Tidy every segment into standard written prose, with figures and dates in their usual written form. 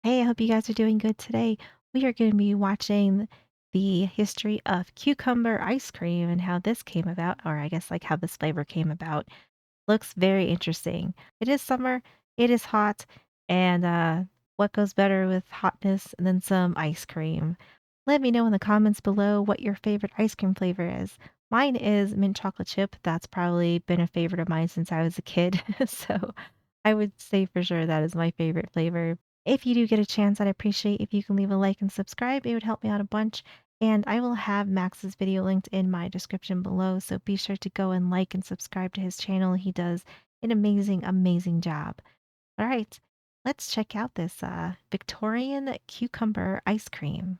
Hey, I hope you guys are doing good today. We are going to be watching the history of cucumber ice cream and how this came about, or I guess like how this flavor came about. Looks very interesting. It is summer, it is hot, and what goes better with hotness than some ice cream? Let me know in the comments below what your favorite ice cream flavor is. Mine is mint chocolate chip. That's probably been a favorite of mine since I was a kid. So I would say for sure that is my favorite flavor. If you do get a chance, I'd appreciate if you can leave a like and subscribe. It would help me out a bunch. And I will have Max's video linked in my description below, so be sure to go and like and subscribe to his channel. He does an amazing, amazing job. All right, let's check out this Victorian cucumber ice cream.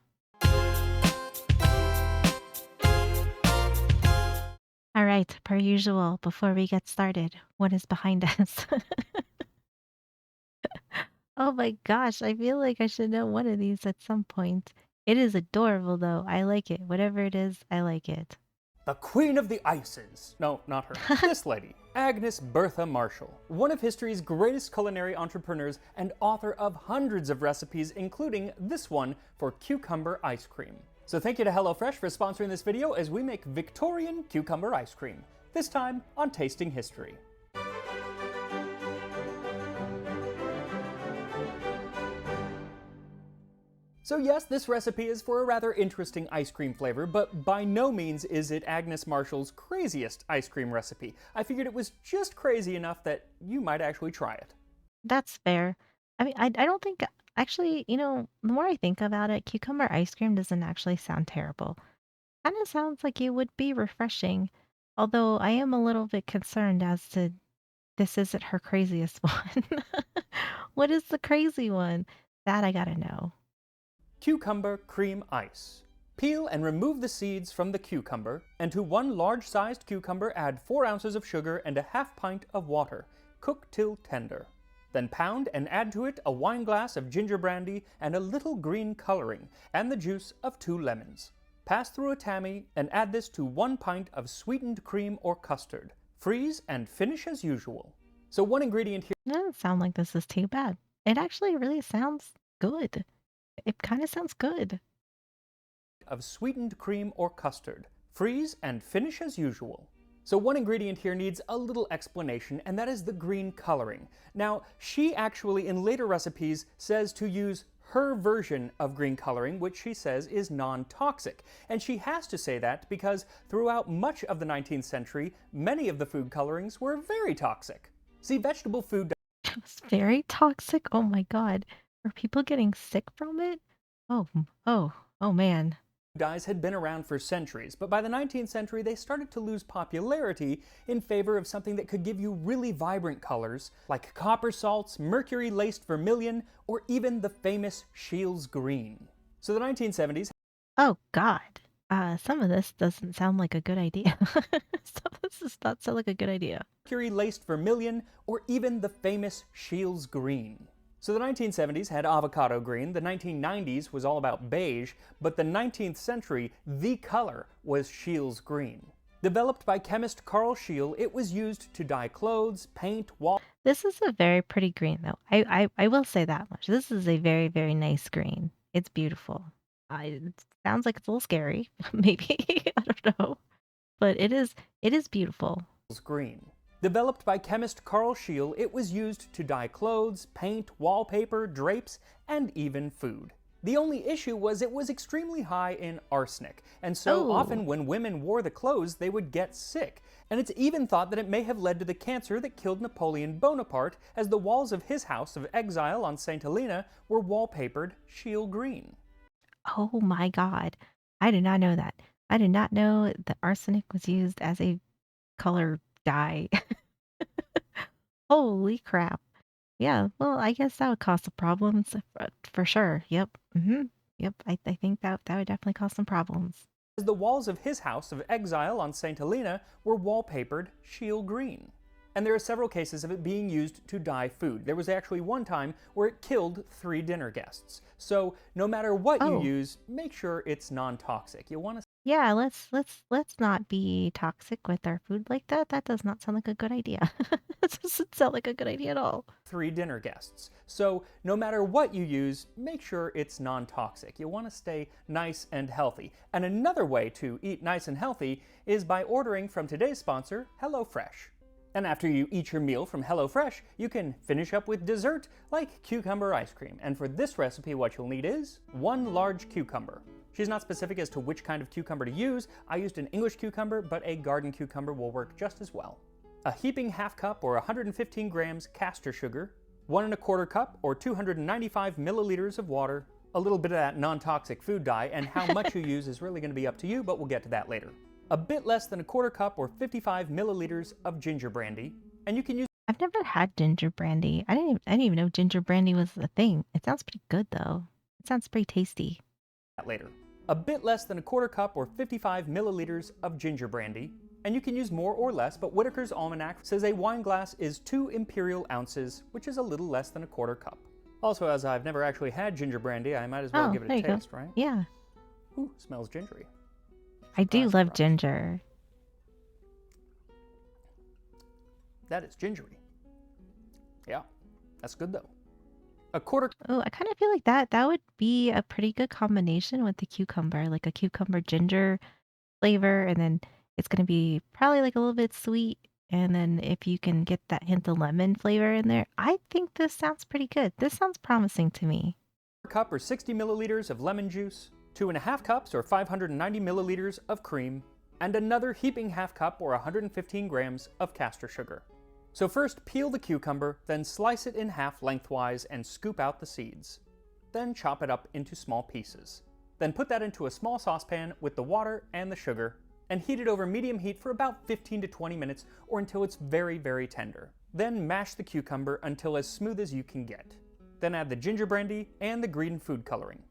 All right, per usual, before we get started, what is behind us? Oh my gosh, I feel like I should know one of these at some point. It is adorable though. I like it. Whatever it is, I like it. The Queen of the Ices. No, not her. This lady, Agnes Bertha Marshall, one of history's greatest culinary entrepreneurs and author of hundreds of recipes, including this one for cucumber ice cream. So thank you to HelloFresh for sponsoring this video as we make Victorian cucumber ice cream, this time on Tasting History. So yes, this recipe is for a rather interesting ice cream flavor, but by no means is it Agnes Marshall's craziest ice cream recipe. I figured it was just crazy enough that you might actually try it. That's fair. I mean, I don't think actually, the more I think about it, cucumber ice cream doesn't actually sound terrible. Kind of sounds like it would be refreshing. Although I am a little bit concerned as to this isn't her craziest one. What is the crazy one? That I gotta know. Cucumber cream ice. Peel and remove the seeds from the cucumber, and to one large-sized cucumber add 4 ounces of sugar and a half pint of water. Cook till tender. Then pound and add to it a wine glass of ginger brandy and a little green coloring, and the juice of 2 lemons. Pass through a tammy and add this to 1 pint of sweetened cream or custard. Freeze and finish as usual. So one ingredient here Doesn't sound like this is too bad. It actually really sounds good. It kind of sounds good. of sweetened cream or custard. Freeze and finish as usual. So one ingredient here needs a little explanation, and that is the green coloring. Now, she actually in later recipes says to use her version of green coloring, which she says is non-toxic. And she has to say that because throughout much of the 19th century, many of the food colorings were very toxic. See, vegetable food It's very toxic. Oh my god. Are people getting sick from it? Oh man. dyes had been around for centuries, but by the 19th century they started to lose popularity in favor of something that could give you really vibrant colors, like copper salts, mercury-laced vermilion, or even the famous Scheele's green. So the 1970s Oh god. Some of this doesn't sound like a good idea. Some of this does not sound like a good idea. mercury-laced vermilion, or even the famous Scheele's green. So the 1970s had avocado green, the 1990s was all about beige, but the 19th century, the color was Scheele's green. Developed by chemist Carl Scheele, it was used to dye clothes, paint, wall. This is a very pretty green though. I will say that much. This is a very, very nice green. It's beautiful. It sounds like it's a little scary, maybe. I don't know. But it is beautiful. Green. Developed by chemist Carl Scheele, it was used to dye clothes, paint, wallpaper, drapes, and even food. The only issue was it was extremely high in arsenic, and so often Oh. when women wore the clothes, they would get sick. And it's even thought that it may have led to the cancer that killed Napoleon Bonaparte, as the walls of his house of exile on St. Helena were wallpapered Scheele green. Oh my god. I did not know that. I did not know that arsenic was used as a color dye. Holy crap. Yeah, well, I guess that would cause some problems for sure. Yep. Yep. I think that would definitely cause some problems. As the walls of his house of exile on St. Helena were wallpapered Scheele green. And there are several cases of it being used to dye food. There was actually one time where it killed 3 dinner guests. So no matter what you Oh. use, make sure it's non-toxic. You want to Yeah, let's not be toxic with our food like that. That does not sound like a good idea. That doesn't sound like a good idea at all. 3 dinner guests. So no matter what you use, make sure it's non-toxic. You want to stay nice and healthy. And another way to eat nice and healthy is by ordering from today's sponsor, HelloFresh. And after you eat your meal from HelloFresh, you can finish up with dessert like cucumber ice cream. And for this recipe, what you'll need is 1 large cucumber. She's not specific as to which kind of cucumber to use. I used an English cucumber, but a garden cucumber will work just as well. A heaping half cup or 115 grams castor sugar, 1 1/4 cup or 295 milliliters of water, a little bit of that non-toxic food dye, and how much you use is really going to be up to you, but we'll get to that later. A bit less than 1/4 cup or 55 milliliters of ginger brandy, and you can use I've never had ginger brandy. I didn't even know ginger brandy was a thing. It sounds pretty good though. It sounds pretty tasty. that later. A bit less than 1/4 cup or 55 milliliters of ginger brandy, and you can use more or less, but Whitaker's Almanac says a wine glass is 2 imperial ounces, which is a little less than 1/4 cup. Also, as I've never actually had ginger brandy, I might as well Oh, give it there a you go. taste, right? Yeah. Ooh, smells gingery. I do Surprise, love surprise. ginger. That is gingery. Yeah, that's good though. A quarter Oh, I kind of feel like that would be a pretty good combination with the cucumber, like a cucumber ginger flavor, and then it's gonna be probably like a little bit sweet. And then if you can get that hint of lemon flavor in there, I think this sounds pretty good. This sounds promising to me. cup or 60 milliliters of lemon juice, 2 1/2 cups or 590 milliliters of cream, and another heaping half cup or 115 grams of castor sugar. So first peel the cucumber, then slice it in half lengthwise and scoop out the seeds. Then chop it up into small pieces. Then put that into a small saucepan with the water and the sugar, and heat it over medium heat for about 15 to 20 minutes or until it's very, very tender. Then mash the cucumber until as smooth as you can get. Then add the ginger brandy and the green food coloring.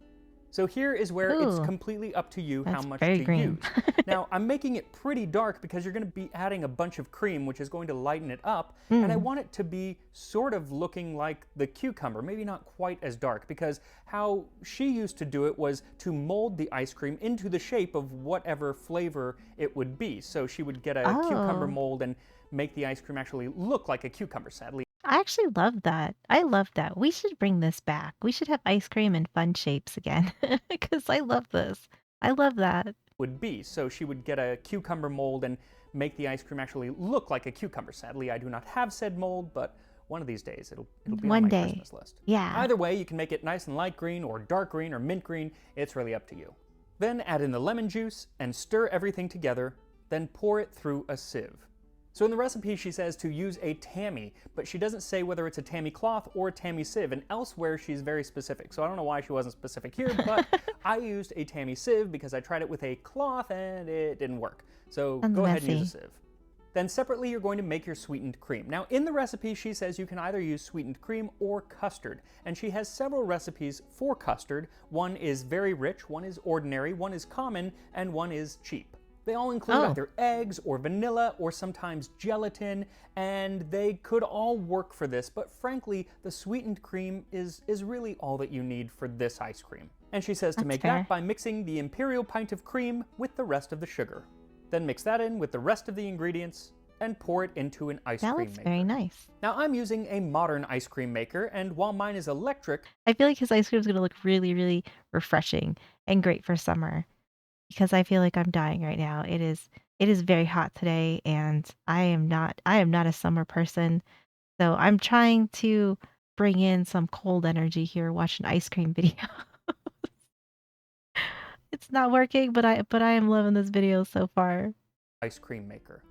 So here is where it's Ooh, completely up to you how that's much very to green. use. Now, I'm making it pretty dark because you're going to be adding a bunch of cream, which is going to lighten it up, and I Mm. want it to be sort of looking like the cucumber, maybe not quite as dark, because how she used to do it was to mold the ice cream into the shape of whatever flavor it would be. So she would get a cucumber Oh, mold and make the ice cream actually look like a cucumber, sadly. I actually love that. I love that. We should bring this back. We should have ice cream in fun shapes again because I love this. I love that. Would be. So she would get a cucumber mold and make the ice cream actually look like a cucumber. Sadly, I do not have said mold, but one of these days it'll be on One my day. Christmas list. Yeah. Either way, you can make it nice and light green or dark green or mint green. It's really up to you. Then add in the lemon juice and stir everything together, then pour it through a sieve. So in the recipe she says to use a tammy, but she doesn't say whether it's a tammy cloth or a tammy sieve, and elsewhere she's very specific. So I don't know why she wasn't specific here, but I used a tammy sieve because I tried it with a cloth and it didn't work. So Sounds go ahead and use messy. a sieve. Then separately you're going to make your sweetened cream. Now in the recipe she says you can either use sweetened cream or custard, and she has several recipes for custard. One is very rich, one is ordinary, one is common, and one is cheap. They all include Oh, either eggs or vanilla or sometimes gelatin, and they could all work for this, but frankly, the sweetened cream is really all that you need for this ice cream. And she says to that's make fair. that by mixing the imperial pint of cream with the rest of the sugar. Then mix that in with the rest of the ingredients and pour it into an ice That cream looks maker. very nice. Now I'm using a modern ice cream maker, and while mine is electric, I feel like his ice cream is gonna look really, really refreshing and great for summer because I feel like I'm dying right now. It is very hot today and I am not a summer person. So I'm trying to bring in some cold energy here, watch an ice cream video. It's not working, but I am loving this video so far. ice cream maker.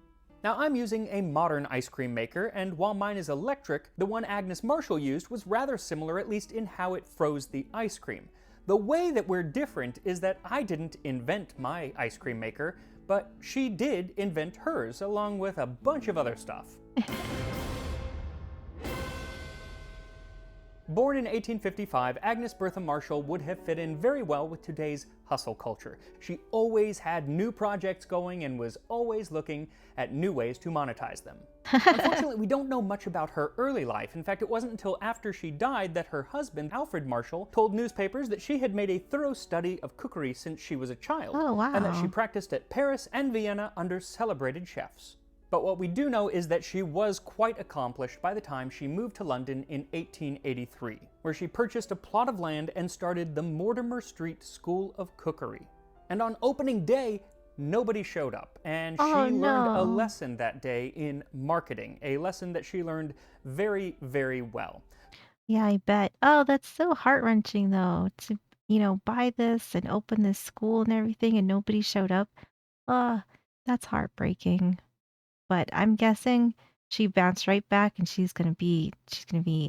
Now I'm using a modern ice cream maker, and while mine is electric, the one Agnes Marshall used was rather similar, at least in how it froze the ice cream. The way that we're different is that I didn't invent my ice cream maker, but she did invent hers, along with a bunch of other stuff. Born in 1855, Agnes Bertha Marshall would have fit in very well with today's hustle culture. She always had new projects going and was always looking at new ways to monetize them. Unfortunately, we don't know much about her early life. In fact, it wasn't until after she died that her husband, Alfred Marshall, told newspapers that she had made a thorough study of cookery since she was a child, Oh, and that she wow. practiced at Paris and Vienna under celebrated chefs. But what we do know is that she was quite accomplished by the time she moved to London in 1883, where she purchased a plot of land and started the Mortimer Street School of Cookery. And on opening day, nobody showed up, and Oh, she learned a no. lesson that day in marketing, a lesson that she learned very, very well. Yeah, I bet. Oh, that's so heart-wrenching, though, to, buy this and open this school and everything, and nobody showed up. Ah, that's heartbreaking. But I'm guessing she bounced right back and she's gonna be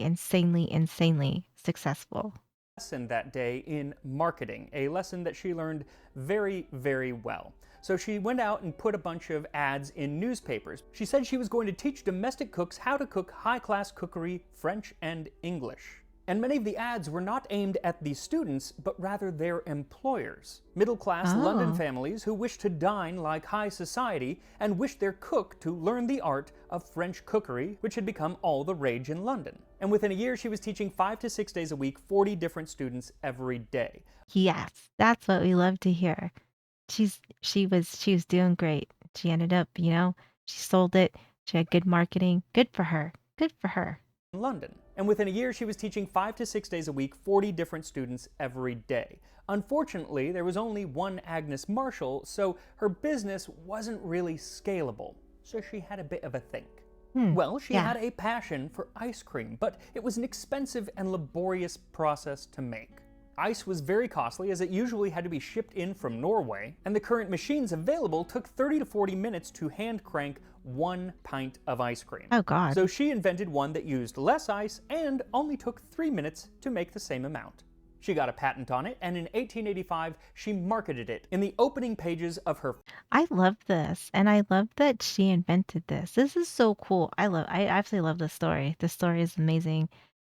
insanely, insanely successful. Lesson that day in marketing, a lesson that she learned very, very well. So she went out and put a bunch of ads in newspapers. She said she was going to teach domestic cooks how to cook high-class cookery, French and English. And many of the ads were not aimed at the students, but rather their employers. Middle-class London Oh, families who wished to dine like high society and wished their cook to learn the art of French cookery, which had become all the rage in London. And within a year, she was teaching 5 to 6 days a week, 40 different students every day. yes, that's what we love to hear. She was doing great. She ended up, she sold it. She had good marketing. Good for her. Good for her. In London. And within a year, she was teaching 5 to 6 days a week, 40 different students every day. Unfortunately, there was only one Agnes Marshall, so her business wasn't really scalable. So she had a bit of a think. Hmm. Well, she Yeah. had a passion for ice cream, but it was an expensive and laborious process to make. Ice was very costly as it usually had to be shipped in from Norway, and the current machines available took 30 to 40 minutes to hand crank 1 pint of ice cream. Oh God. So she invented one that used less ice and only took 3 minutes to make the same amount. She got a patent on it, and in 1885 she marketed it in the opening pages of her I love this, and I love that she invented this. This is so cool. I absolutely love this story. This story is amazing.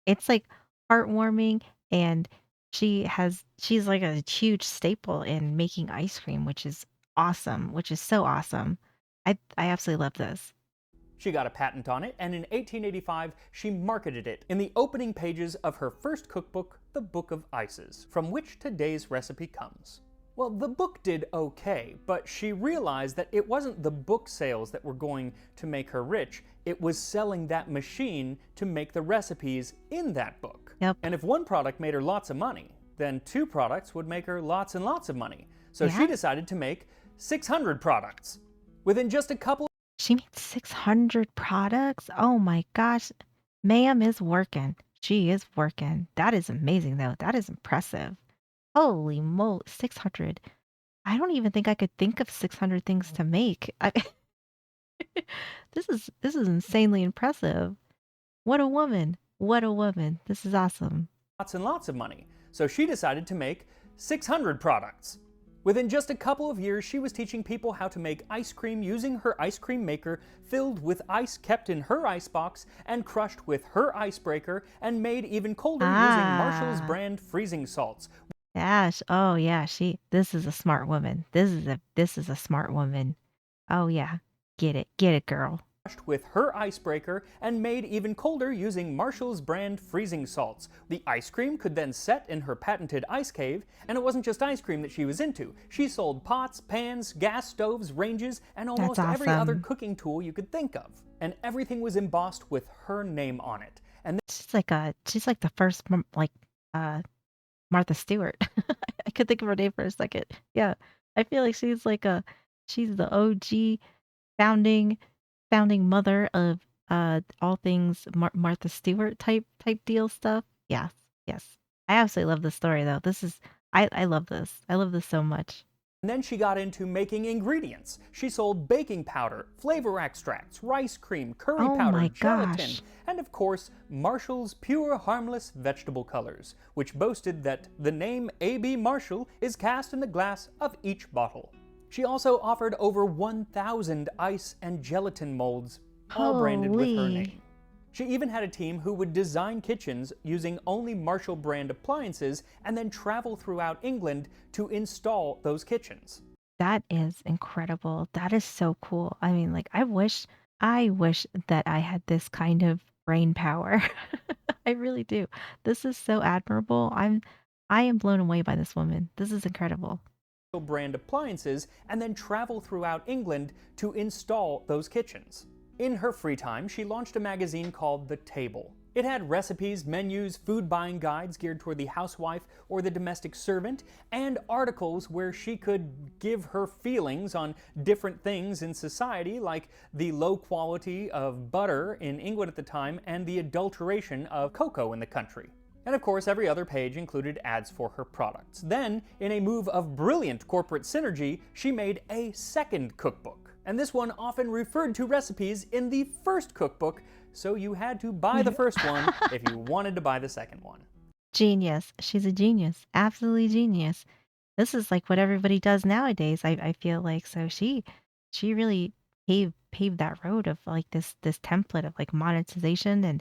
It's, like, heartwarming, and she's, like, a huge staple in making ice cream, which is awesome, which is so awesome. I absolutely love this. She got a patent on it, and in 1885 she marketed it in the opening pages of her first cookbook, The Book of Ices, from which today's recipe comes. Well, the book did okay, but she realized that it wasn't the book sales that were going to make her rich, it was selling that machine to make the recipes in that book. Yep. And if one product made her lots of money, then 2 products would make her lots and lots of money. So she Yeah. decided to make 600 products. Within just a couple She made 600 products? Oh my gosh. Ma'am is working. She is working. That is amazing, though. That is impressive. Holy mo 600. I don't even think I could think of 600 things to make. This is insanely impressive. What a woman. What a woman. This is awesome. lots and lots of money, so she decided to make 600 products. Within just a couple of years, she was teaching people how to make ice cream using her ice cream maker filled with ice kept in her icebox and crushed with her icebreaker and made even colder using Marshall's Ah. brand freezing salts, Yeah, oh yeah, this is a smart woman. This is a smart woman. Oh yeah. Get it, girl. with her icebreaker and made even colder using Marshall's brand freezing salts. The ice cream could then set in her patented ice cave, and it wasn't just ice cream that she was into. She sold pots, pans, gas stoves, ranges, and That's almost every other awesome. cooking tool you could think of. And everything was embossed with her name on it. And She's like the first uh Martha Stewart. I could think of her name for a second. Yeah. I feel like she's the OG founding founding mother of, all things Martha Stewart type deal stuff. Yes, yes. I absolutely love this story, though. I love this. I love this so much. then she got into making ingredients. She sold baking powder, flavor extracts, rice cream, curry Oh powder, my gelatin, gosh. and of course, Marshall's pure harmless vegetable colors, which boasted that the name A.B. Marshall is cast in the glass of each bottle. She also offered over 1,000 ice and gelatin molds, all branded with her Holy. name. She even had a team who would design kitchens using only Marshall brand appliances and then travel throughout England to install those kitchens. That is incredible. That is so cool. I mean, like, I wish that I had this kind of brain power. I really do. This is so admirable. I am blown away by this woman. This is incredible. brand appliances and then travel throughout England to install those kitchens. In her free time, she launched a magazine called The Table. It had recipes, menus, food buying guides geared toward the housewife or the domestic servant, and articles where she could give her feelings on different things in society, like the low quality of butter in England at the time and the adulteration of cocoa in the country. And of course, every other page included ads for her products. Then, in a move of brilliant corporate synergy, she made a second cookbook. And this one often referred to recipes in the first cookbook, so you had to buy the first one if you wanted to buy the second one. Genius. She's a genius. Absolutely genius. This is like what everybody does nowadays, I feel like. So she really paved that road of like this template of like monetization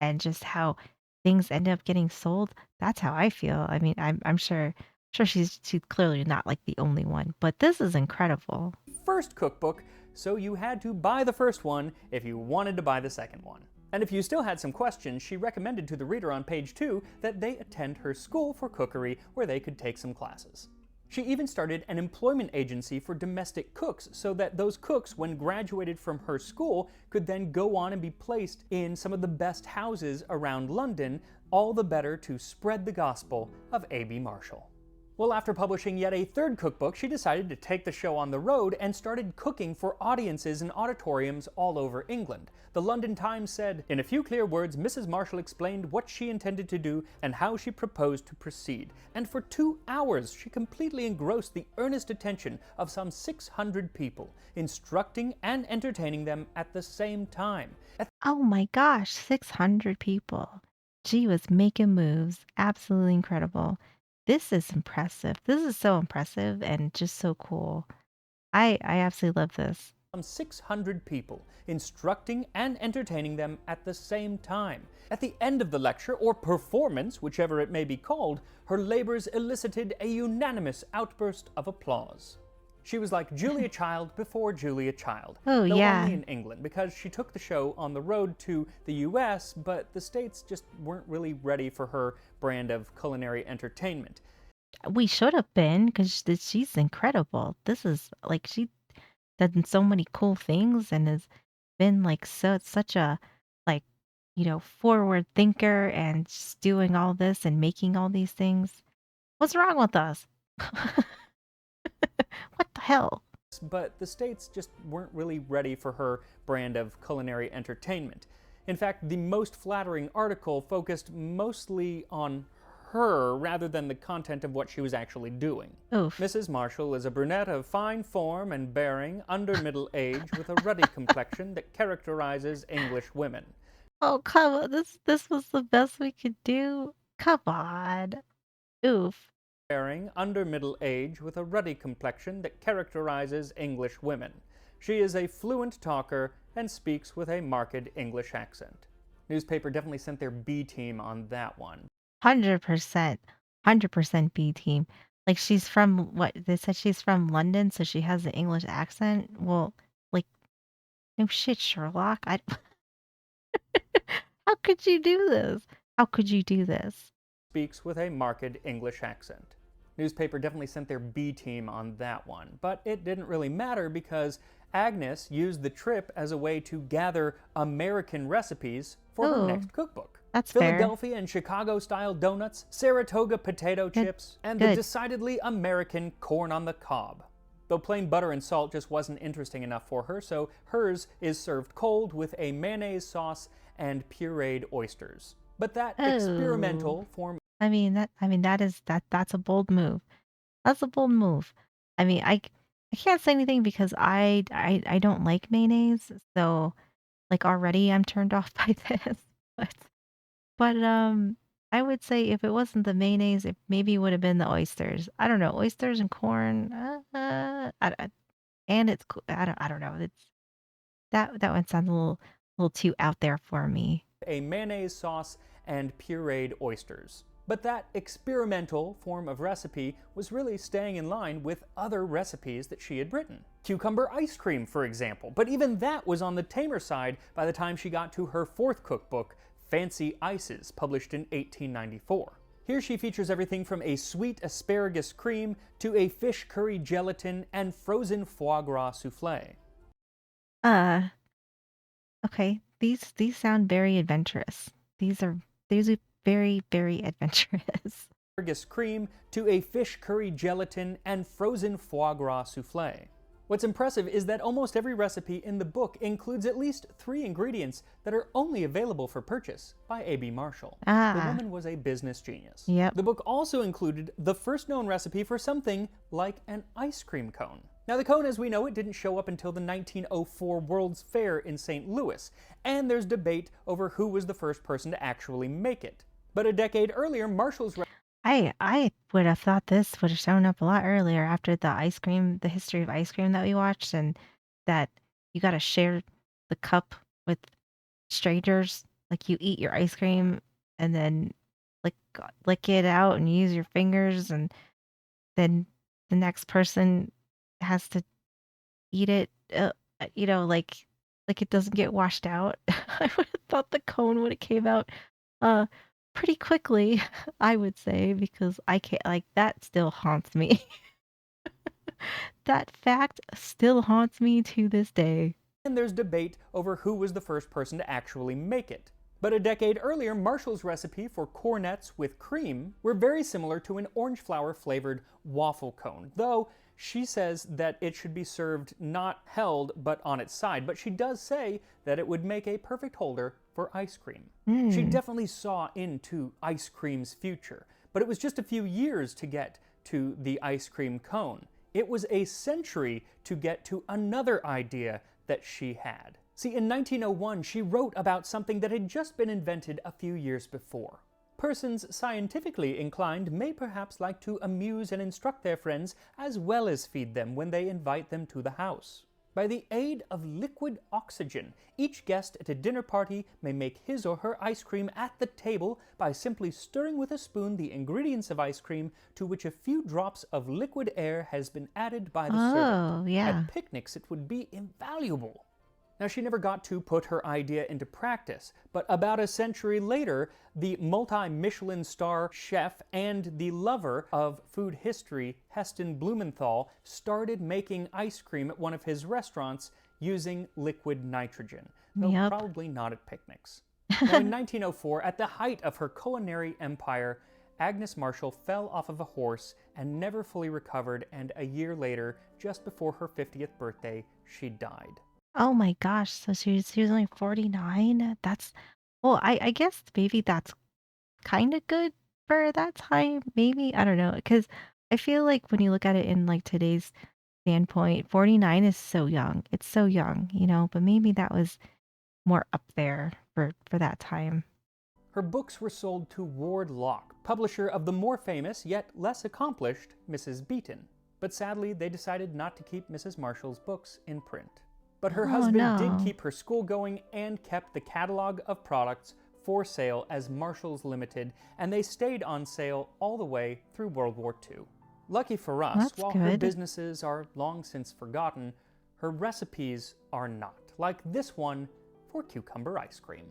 and just how things end up getting sold. That's how I feel. I mean, I'm sure she's clearly not like the only one, but this is incredible. First cookbook, so you had to buy the first one if you wanted to buy the second one. And if you still had some questions, she recommended to the reader on page 2 that they attend her school for cookery where they could take some classes. She even started an employment agency for domestic cooks so that those cooks, when graduated from her school, could then go on and be placed in some of the best houses around London, all the better to spread the gospel of A.B. Marshall. Well, after publishing yet a third cookbook, she decided to take the show on the road and started cooking for audiences in auditoriums all over England. The London Times said, "In a few clear words, Mrs. Marshall explained what she intended to do and how she proposed to proceed. And for 2 hours, she completely engrossed the earnest attention of some 600 people, instructing and entertaining them at the same time." Oh my gosh, 600 people. She was making moves. Absolutely incredible. This is impressive. This is so impressive and just so cool. I absolutely love this. Some 600 people, instructing and entertaining them at the same time. At the end of the lecture, or performance, whichever it may be called, her labors elicited a unanimous outburst of applause. She was like Julia Child before Julia Child, Oh though only yeah. in England, because she took the show on the road to the US, but the States just weren't really ready for her brand of culinary entertainment. We should have been because she's incredible. This is like she done so many cool things and has been like such a like forward thinker and just doing all this and making all these things. What's wrong with us? What the hell? But the States just weren't really ready for her brand of culinary entertainment. In fact, the most flattering article focused mostly on her rather than the content of what she was actually doing. Oof. Mrs. Marshall is a brunette of fine form and bearing, under middle age, with a ruddy complexion that characterizes English women. Oh, come on. This was the best we could do. Come on. Oof. Bearing, under middle age, with a ruddy complexion that characterizes English women. She is a fluent talker and speaks with a marked English accent. Newspaper definitely sent their B team on that one. 100%. 100% B team. Like she's from what they said she's from London, so she has an English accent. Well, like no shit, Sherlock. I How could you do this? How could you do this? Speaks with a marked English accent. Newspaper definitely sent their B team on that one, but it didn't really matter because Agnes used the trip as a way to gather American recipes for her Oh, next cookbook. that's fair. Philadelphia and Chicago style donuts, Saratoga potato Good. chips, and the Good. decidedly American corn on the cob. Though plain butter and salt just wasn't interesting enough for her, so hers is served cold with a mayonnaise sauce and pureed oysters. But that Oh. experimental form That's a bold move. That's a bold move. I mean, I can't say anything because I don't like mayonnaise, so like already I'm turned off by this. But I would say if it wasn't the mayonnaise, it maybe would have been the oysters. I don't know, oysters and corn. And it's I don't know. It's that one sounds a little too out there for me. a mayonnaise sauce and pureed oysters. But that experimental form of recipe was really staying in line with other recipes that she had written. Cucumber ice cream, for example, but even that was on the tamer side by the time she got to her fourth cookbook, Fancy Ices, published in 1894. Here she features everything from a sweet asparagus cream to a fish curry gelatin and frozen foie gras souffle. Uh, okay. These sound very adventurous. These are very, very adventurous. Asparagus cream to a fish curry gelatin and frozen foie gras souffle. What's impressive is that almost every recipe in the book includes at least 3 ingredients that are only available for purchase by A.B. Marshall. The Ah, woman was a business genius. yep. The book also included the first known recipe for something like an ice cream cone. Now, the cone as we know it didn't show up until the 1904 World's Fair in St. Louis, and there's debate over who was the first person to actually make it. But a decade earlier, Marshall's I would have thought this would have shown up a lot earlier after the history of ice cream that we watched, and that you gotta share the cup with strangers. Like, you eat your ice cream and then lick it out and use your fingers, and then the next person has to eat it, like it doesn't get washed out. I would have thought the cone would have came out, uh, pretty quickly, I would say, because I can't like, that still haunts me. That fact still haunts me to this day. and there's debate over who was the first person to actually make it. But a decade earlier, Marshall's recipe for cornets with cream were very similar to an orange flower flavored waffle cone, though she says that it should be served not held but on its side, but she does say that it would make a perfect holder for ice cream. She Mm. definitely saw into ice cream's future, but it was just a few years to get to the ice cream cone. It was a century to get to another idea that she had. See, in 1901, she wrote about something that had just been invented a few years before. Persons scientifically inclined may perhaps like to amuse and instruct their friends as well as feed them when they invite them to the house. By the aid of liquid oxygen, each guest at a dinner party may make his or her ice cream at the table by simply stirring with a spoon the ingredients of ice cream to which a few drops of liquid air has been added by the servant. Oh, yeah. At picnics, it would be invaluable. Now, she never got to put her idea into practice, but about a century later, the multi-Michelin star chef and the lover of food history, Heston Blumenthal, started making ice cream at one of his restaurants using liquid nitrogen, though Yep. probably not at picnics. Now, in 1904, at the height of her culinary empire, Agnes Marshall fell off of a horse and never fully recovered, and a year later, just before her 50th birthday, she died. Oh my gosh, so she was only 49? That's well, I guess maybe that's kinda good for that time, maybe? I don't know, because I feel like when you look at it in, like, today's standpoint, 49 is so young. It's so young, but maybe that was more up there for that time. Her books were sold to Ward Locke, publisher of the more famous yet less accomplished Mrs. Beeton. But sadly, they decided not to keep Mrs. Marshall's books in print. But her Oh, husband did no. keep her school going and kept the catalog of products for sale as Marshall's Limited, and they stayed on sale all the way through World War II. Lucky for us, That's while her good. businesses are long since forgotten, her recipes are not, like this one for cucumber ice cream.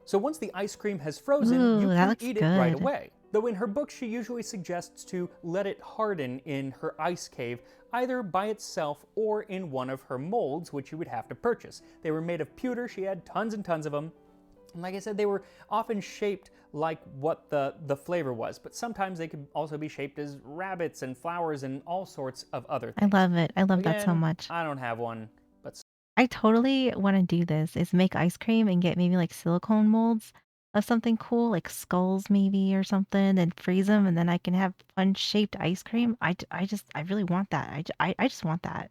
So once the ice cream has frozen, Ooh, you that can looks eat it right good. away. Though in her book, she usually suggests to let it harden in her ice cave, either by itself or in one of her molds, which you would have to purchase. They were made of pewter, she had tons and tons of them. And like I said, they were often shaped like what the flavor was, but sometimes they could also be shaped as rabbits and flowers and all sorts of other I things. love it. I love that so Again, much. I don't have one, but I totally wanna do this, is make ice cream and get maybe, like, silicone molds of something cool, like skulls maybe or something, and freeze them, and then I can have fun-shaped ice cream. I really want that. I just want that.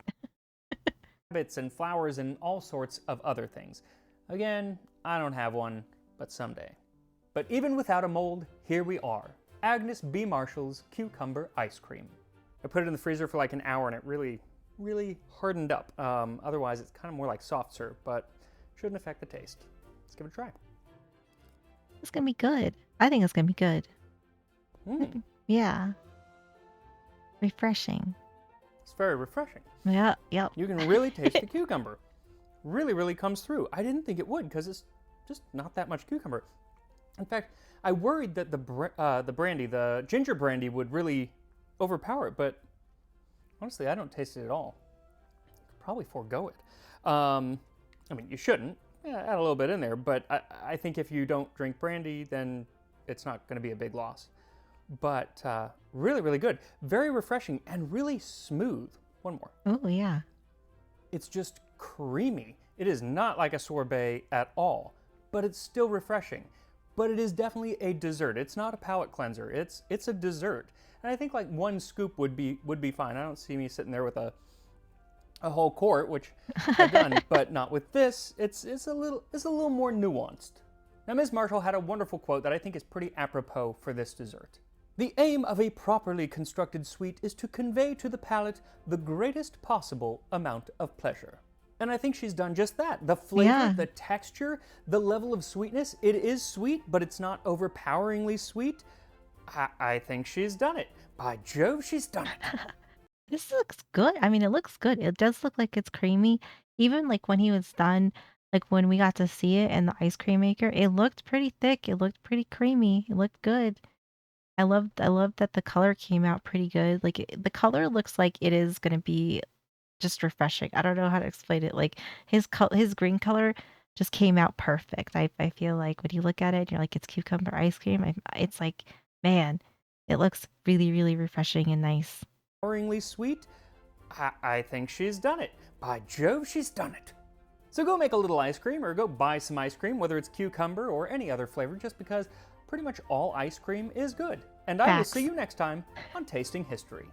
rabbits and flowers and all sorts of other things. Again, I don't have one, but someday. But even without a mold, here we are. Agnes B. Marshall's cucumber ice cream. I put it in the freezer for like an hour and it really hardened up. Otherwise, it's kind of more like soft serve, but shouldn't affect the taste. Let's give it a try. It's gonna be good. I think it's gonna be good. Mm, Yeah, refreshing. it's very refreshing. Yeah, yep. You can really taste the cucumber. Really, really comes through. I didn't think it would because it's just not that much cucumber. In fact, I worried that the brandy, the ginger brandy, would really overpower it, but honestly, I don't taste it at all. Could probably forego it. I mean, you shouldn't. Yeah, add a little bit in there, but I think if you don't drink brandy, then it's not going to be a big loss. But really, really good. Very refreshing and really smooth. One more. Oh, yeah. It's just creamy. It is not like a sorbet at all, but it's still refreshing. But it is definitely a dessert. It's not a palate cleanser. It's a dessert. And I think like one scoop would be fine. I don't see me sitting there with a whole quart, which I've done, but not with this. It's a little more nuanced. Now, Ms. Marshall had a wonderful quote that I think is pretty apropos for this dessert. The aim of a properly constructed sweet is to convey to the palate the greatest possible amount of pleasure. And I think she's done just that. The flavor, Yeah. the texture, the level of sweetness, it is sweet, but it's not overpoweringly sweet. I think she's done it. By Jove, she's done it. This looks good. I mean, it looks good. It does look like it's creamy. Even like when he was done, like when we got to see it in the ice cream maker, it looked pretty thick. It looked pretty creamy. It looked good. I love that the color came out pretty good. Like the color looks like it is gonna be just refreshing. I don't know how to explain it. Like his green color just came out perfect. I feel like when you look at it, you're like it's cucumber ice cream. It's like, man, it looks really, really refreshing and nice. Overpoweringly sweet. I think she's done it. By Jove, she's done it. So go make a little ice cream or go buy some ice cream, whether it's cucumber or any other flavor, just because pretty much all ice cream is good. And I will see Facts. you next time on Tasting History.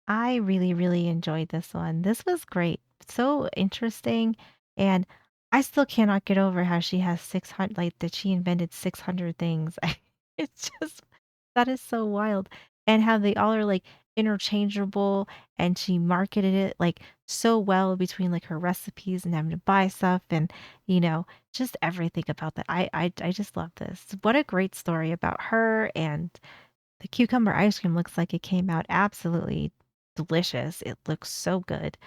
I really, really enjoyed this one. This was great. So interesting. And I still cannot get over how she has 600, like that she invented 600 things. It's just, that is so wild. And how they all are like interchangeable and she marketed it like so well between like her recipes and having to buy stuff and, just everything about that. I just love this. What a great story about her, and the cucumber ice cream looks like it came out absolutely delicious. It looks so good.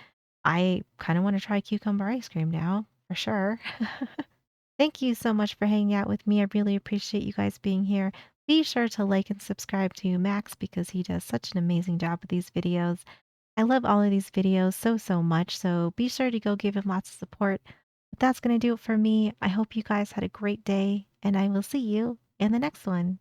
I kinda wanna try cucumber ice cream now, for sure. Thank you so much for hanging out with me. I really appreciate you guys being here. Be sure to like and subscribe to Max because he does such an amazing job with these videos. I love all of these videos so, so much, so be sure to go give him lots of support. But that's gonna do it for me. I hope you guys had a great day, and I will see you in the next one.